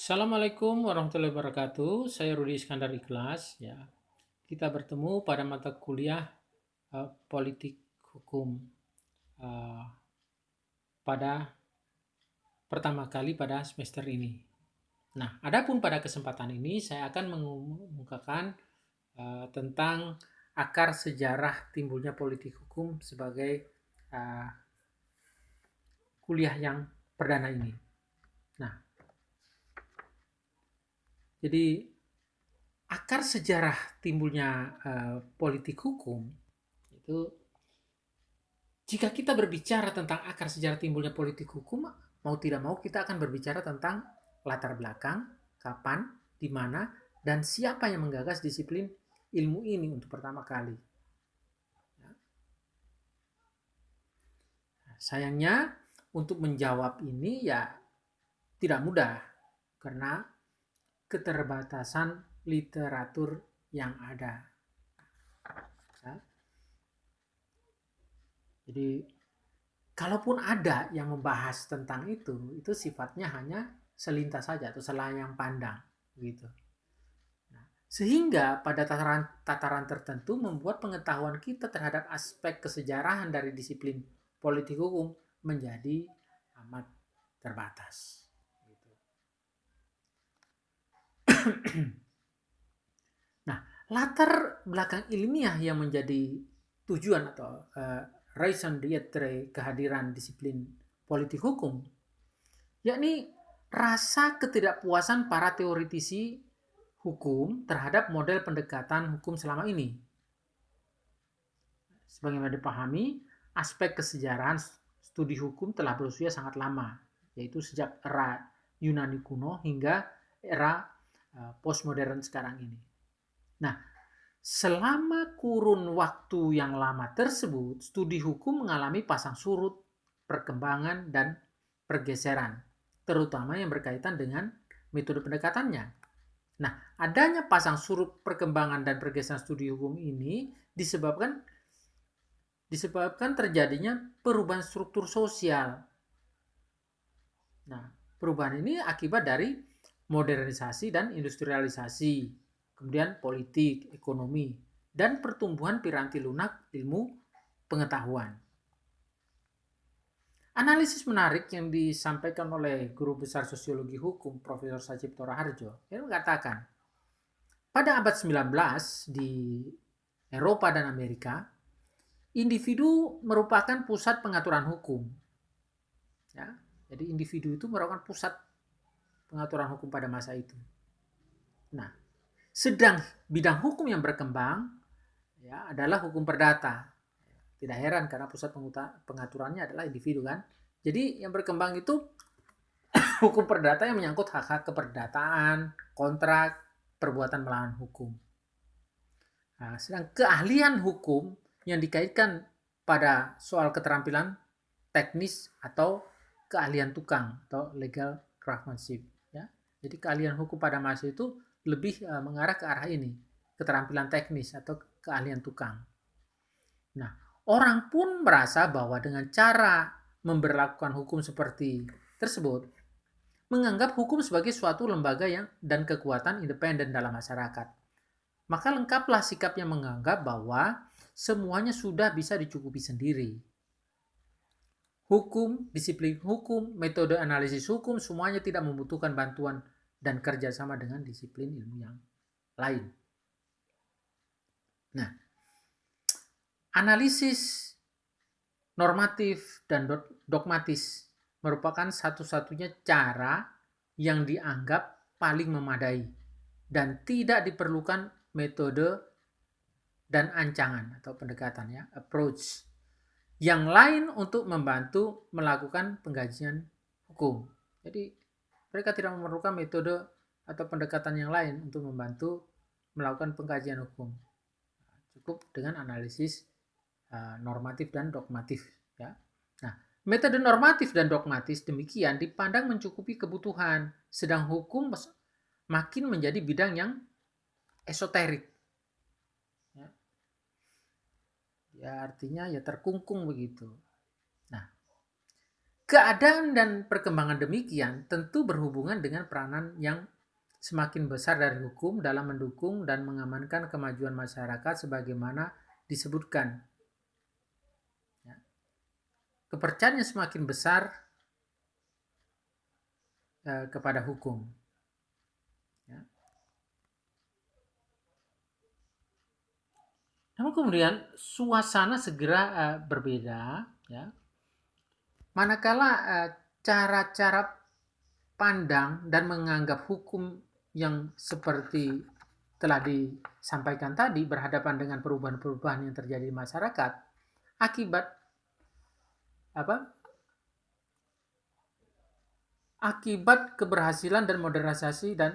Assalamualaikum warahmatullahi wabarakatuh. Saya Rudi Iskandar Ikhlas. Ya, kita bertemu pada mata kuliah Politik Hukum eh, pada pertama kali pada semester ini. Nah, adapun pada kesempatan ini saya akan mengemukakan tentang akar sejarah timbulnya politik hukum sebagai uh, kuliah yang perdana ini. Nah, jadi akar sejarah timbulnya politik hukum itu, jika kita berbicara tentang akar sejarah timbulnya politik hukum, mau tidak mau kita akan berbicara tentang latar belakang, kapan, di mana, dan siapa yang menggagas disiplin ilmu ini untuk pertama kali. Sayangnya untuk menjawab ini ya tidak mudah karena keterbatasan literatur yang ada. Ya. Jadi kalaupun ada yang membahas tentang itu sifatnya hanya selintas saja atau selayang pandang gitu. Nah, sehingga pada tataran tertentu membuat pengetahuan kita terhadap aspek kesejarahan dari disiplin politik hukum menjadi amat terbatas. Gitu. Nah, latar belakang ilmiah yang menjadi tujuan atau raison d'être kehadiran disiplin politik hukum, yakni rasa ketidakpuasan para teoritisi hukum terhadap model pendekatan hukum selama ini. Sebagaimana dipahami, aspek kesejarahan studi hukum telah berusia sangat lama, yaitu sejak era Yunani kuno hingga era postmodern sekarang ini. Nah, selama kurun waktu yang lama tersebut, studi hukum mengalami pasang surut, perkembangan, dan pergeseran, terutama yang berkaitan dengan metode pendekatannya. Nah, adanya pasang surut perkembangan dan pergeseran studi hukum ini disebabkan terjadinya perubahan struktur sosial. Nah, perubahan ini akibat dari modernisasi dan industrialisasi, kemudian politik, ekonomi, dan pertumbuhan piranti lunak ilmu pengetahuan. Analisis menarik yang disampaikan oleh Guru Besar Sosiologi Hukum Profesor Sacipto Raharjo yang mengatakan, pada abad 19 di Eropa dan Amerika, individu merupakan pusat pengaturan hukum. Ya, jadi individu itu merupakan pusat pengaturan hukum pada masa itu. Nah, sedang bidang hukum yang berkembang ya adalah hukum perdata. Tidak heran karena pusat pengaturannya adalah individu kan. Jadi yang berkembang itu hukum perdata yang menyangkut hak-hak keperdataan, kontrak, perbuatan melawan hukum. Nah, sedang keahlian hukum yang dikaitkan pada soal keterampilan teknis atau keahlian tukang atau legal craftsmanship. Ya. Jadi keahlian hukum pada masa itu lebih mengarah ke arah ini, keterampilan teknis atau keahlian tukang. Nah, orang pun merasa bahwa dengan cara memberlakukan hukum seperti tersebut, menganggap hukum sebagai suatu lembaga yang dan kekuatan independen dalam masyarakat. Maka lengkaplah sikap yang menganggap bahwa semuanya sudah bisa dicukupi sendiri. Hukum, disiplin hukum, metode analisis hukum, semuanya tidak membutuhkan bantuan dan kerjasama dengan disiplin ilmu yang lain. Nah, analisis normatif dan dogmatis merupakan satu-satunya cara yang dianggap paling memadai dan tidak diperlukan metode dan ancangan atau pendekatan ya, approach yang lain untuk membantu melakukan pengkajian hukum. Jadi mereka tidak memerlukan metode atau pendekatan yang lain untuk membantu melakukan pengkajian hukum. Cukup dengan analisis normatif dan dogmatif ya. Nah, metode normatif dan dogmatis demikian dipandang mencukupi kebutuhan, sedang hukum makin menjadi bidang yang esoterik. Ya artinya ya terkungkung begitu. Nah, Keadaan dan perkembangan demikian tentu berhubungan dengan peranan yang semakin besar dari hukum dalam mendukung dan mengamankan kemajuan masyarakat sebagaimana disebutkan. Ya. Kepercayaan yang semakin besar kepada hukum. Ya. Namun kemudian suasana segera berbeda, ya. Manakala cara-cara pandang dan menganggap hukum yang seperti telah disampaikan tadi berhadapan dengan perubahan-perubahan yang terjadi di masyarakat akibat keberhasilan dan modernisasi dan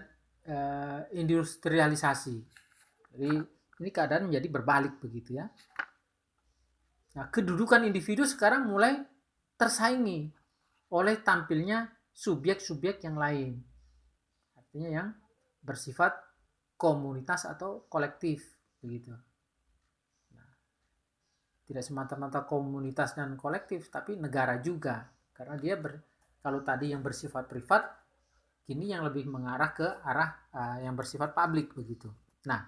industrialisasi. Jadi ini keadaan menjadi berbalik begitu ya. Nah, kedudukan individu sekarang mulai tersaingi oleh tampilnya subjek-subjek yang lain. Artinya yang bersifat komunitas atau kolektif begitu. Nah, tidak semata-mata komunitas dan kolektif, tapi negara juga, karena dia kalau tadi yang bersifat privat, kini yang lebih mengarah ke arah yang bersifat publik begitu. Nah,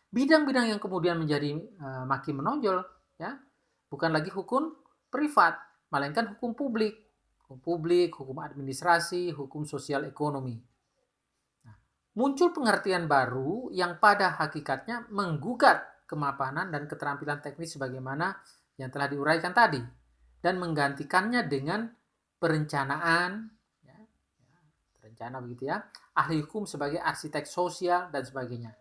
bidang-bidang yang kemudian menjadi makin menonjol, ya, bukan lagi hukum privat, melainkan hukum publik, hukum administrasi, hukum sosial ekonomi. Muncul pengertian baru yang pada hakikatnya menggugat kemapanan dan keterampilan teknis sebagaimana yang telah diuraikan tadi dan menggantikannya dengan perencanaan, rencana begitu ya, ahli hukum sebagai arsitek sosial dan sebagainya.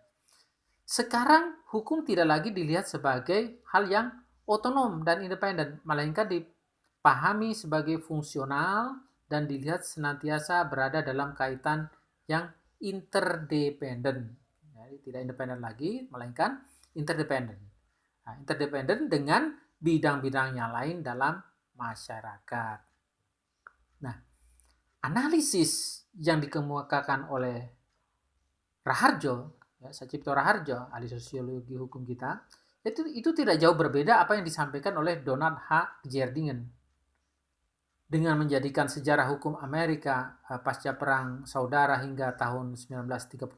Sekarang hukum tidak lagi dilihat sebagai hal yang otonom dan independen, melainkan dipahami sebagai fungsional dan dilihat senantiasa berada dalam kaitan yang interdependen. Jadi tidak independen lagi, melainkan interdependen. Nah, interdependen dengan bidang-bidang yang lain dalam masyarakat. Nah, analisis yang dikemukakan oleh Raharjo, ya, Sacipto Raharjo, ahli sosiologi hukum kita, itu tidak jauh berbeda apa yang disampaikan oleh Donald H. Gerdingen. Dengan menjadikan sejarah hukum Amerika pasca Perang Saudara hingga tahun 1935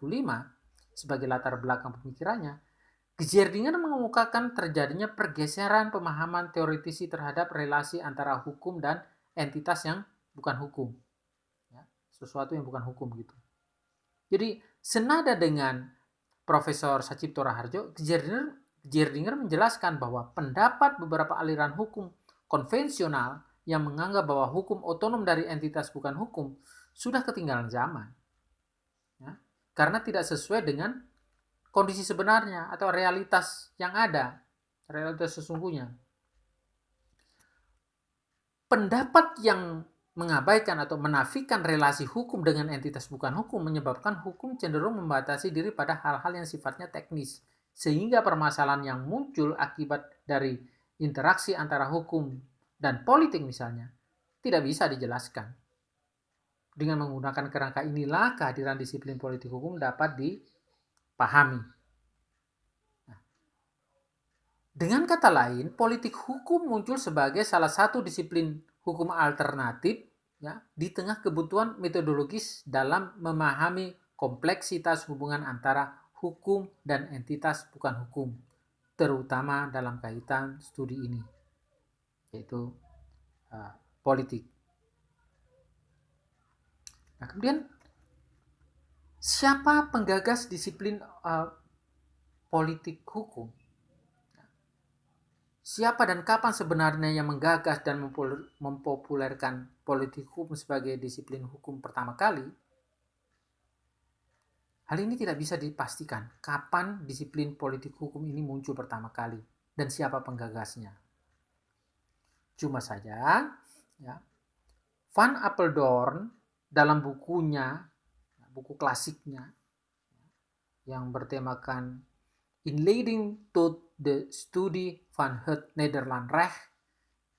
sebagai latar belakang pemikirannya, Gerdingen mengemukakan terjadinya pergeseran pemahaman teoretisi terhadap relasi antara hukum dan entitas yang bukan hukum. Ya, sesuatu yang bukan hukum gitu. Jadi senada dengan Profesor Sacipto Raharjo, Gerdingen menjelaskan bahwa pendapat beberapa aliran hukum konvensional yang menganggap bahwa hukum otonom dari entitas bukan hukum sudah ketinggalan zaman, ya, karena tidak sesuai dengan kondisi sebenarnya atau realitas yang ada, realitas sesungguhnya. Pendapat yang mengabaikan atau menafikan relasi hukum dengan entitas bukan hukum menyebabkan hukum cenderung membatasi diri pada hal-hal yang sifatnya teknis, sehingga permasalahan yang muncul akibat dari interaksi antara hukum dan politik misalnya, tidak bisa dijelaskan. Dengan menggunakan kerangka inilah kehadiran disiplin politik hukum dapat dipahami. Nah, dengan kata lain, politik hukum muncul sebagai salah satu disiplin hukum alternatif, ya, di tengah kebutuhan metodologis dalam memahami kompleksitas hubungan antara hukum dan entitas bukan hukum, terutama dalam kaitan studi ini, yaitu politik. Nah, kemudian siapa penggagas disiplin politik hukum? Siapa dan kapan sebenarnya yang menggagas dan mempopulerkan politik hukum sebagai disiplin hukum pertama kali? Hal ini tidak bisa dipastikan kapan disiplin politik hukum ini muncul pertama kali dan siapa penggagasnya. Cuma saja, ya, Van Apeldoorn dalam bukunya, buku klasiknya yang bertemakan Inleiding tot the Studie van het Nederlandrecht,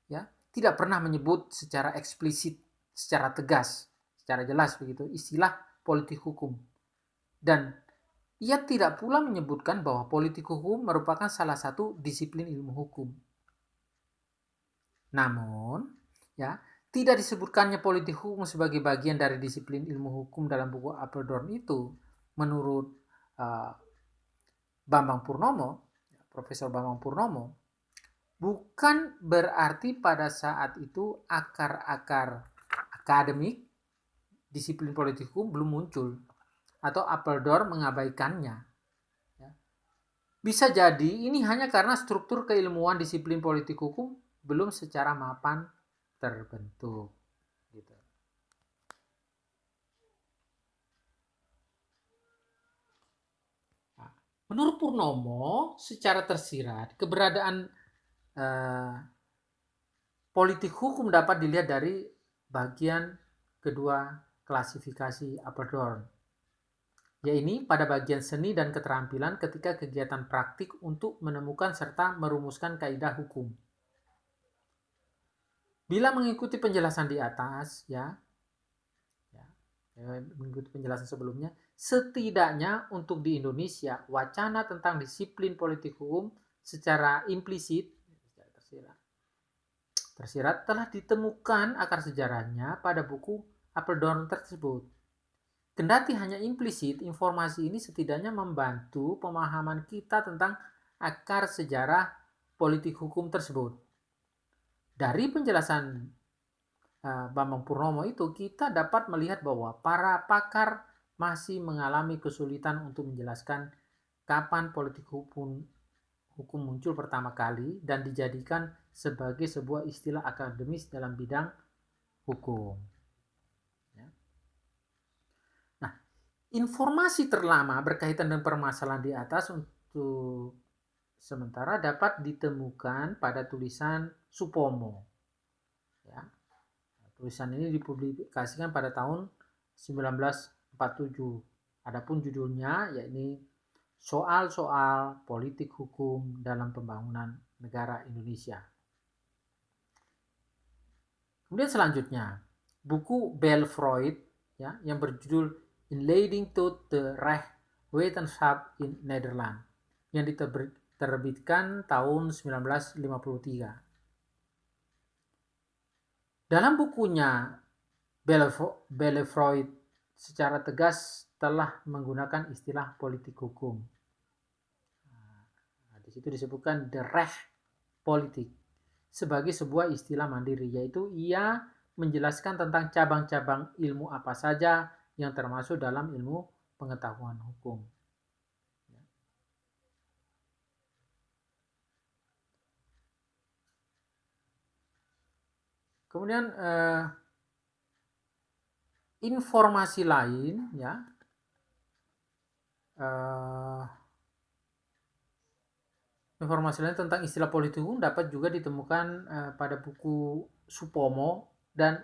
ya, tidak pernah menyebut secara eksplisit, secara tegas, secara jelas begitu istilah politik hukum. Dan ia tidak pula menyebutkan bahwa politik hukum merupakan salah satu disiplin ilmu hukum. Namun, ya, tidak disebutkannya politik hukum sebagai bagian dari disiplin ilmu hukum dalam buku Apeldoorn itu, menurut Bambang Purnomo, Profesor Bambang Purnomo, bukan berarti pada saat itu akar-akar akademik disiplin politik hukum belum muncul atau Apeldoorn mengabaikannya. Bisa jadi ini hanya karena struktur keilmuan disiplin politik hukum belum secara mapan terbentuk. Gitu. Nah, menurut Purnomo, secara tersirat keberadaan politik hukum dapat dilihat dari bagian kedua klasifikasi Apeldoorn, yaitu pada bagian seni dan keterampilan ketika kegiatan praktik untuk menemukan serta merumuskan kaidah hukum. Bila mengikuti penjelasan di atas, mengikuti penjelasan sebelumnya, setidaknya untuk di Indonesia, wacana tentang disiplin politik hukum secara implisit, tersirat telah ditemukan akar sejarahnya pada buku Apeldoorn tersebut. Kendati hanya implisit, informasi ini setidaknya membantu pemahaman kita tentang akar sejarah politik hukum tersebut. Dari penjelasan Bambang Purnomo itu, kita dapat melihat bahwa para pakar masih mengalami kesulitan untuk menjelaskan kapan politik hukum muncul pertama kali dan dijadikan sebagai sebuah istilah akademis dalam bidang hukum. Informasi terlama berkaitan dengan permasalahan di atas untuk sementara dapat ditemukan pada tulisan Supomo. Ya. Tulisan ini dipublikasikan pada tahun 1947. Adapun judulnya yakni Soal-soal politik hukum dalam pembangunan negara Indonesia. Kemudian selanjutnya, buku Belfroid yang berjudul Inleiding tot de Rechtswetenschap in Nederland yang diterbitkan tahun 1953. Dalam bukunya, Belfroid secara tegas telah menggunakan istilah politik hukum. Di situ disebutkan the Recht politik sebagai sebuah istilah mandiri, yaitu ia menjelaskan tentang cabang-cabang ilmu apa saja yang termasuk dalam ilmu pengetahuan hukum. Kemudian informasi lain informasi lain tentang istilah politik hukum dapat juga ditemukan pada buku Supomo dan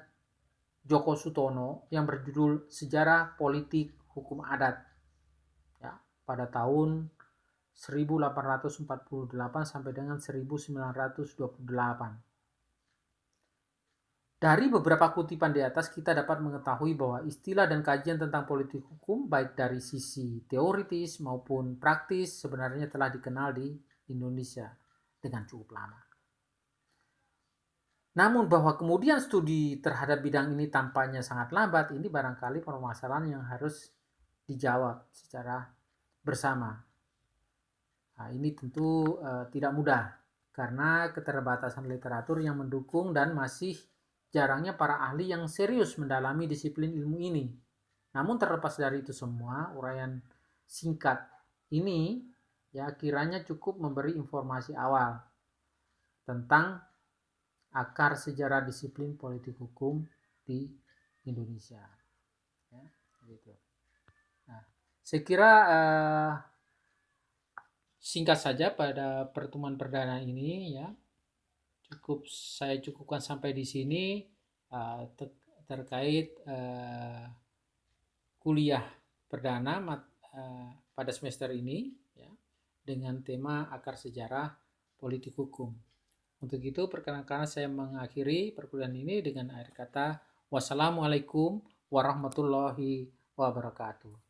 Djoko Sutono yang berjudul Sejarah Politik Hukum Adat pada tahun 1848 sampai dengan 1928. Dari beberapa kutipan di atas kita dapat mengetahui bahwa istilah dan kajian tentang politik hukum baik dari sisi teoritis maupun praktis sebenarnya telah dikenal di Indonesia dengan cukup lama. Namun bahwa kemudian studi terhadap bidang ini tampaknya sangat lambat, ini barangkali permasalahan yang harus dijawab secara bersama. Nah, ini tentu tidak mudah karena keterbatasan literatur yang mendukung dan masih jarangnya para ahli yang serius mendalami disiplin ilmu ini. Namun terlepas dari itu semua, uraian singkat ini kiranya cukup memberi informasi awal tentang akar sejarah disiplin politik hukum di Indonesia. Gitu. Nah, saya kira singkat saja pada pertemuan perdana ini saya cukupkan sampai di sini terkait kuliah perdana pada semester ini dengan tema akar sejarah politik hukum. Untuk itu perkenankan saya mengakhiri perkuliahan ini dengan akhir kata wassalamualaikum warahmatullahi wabarakatuh.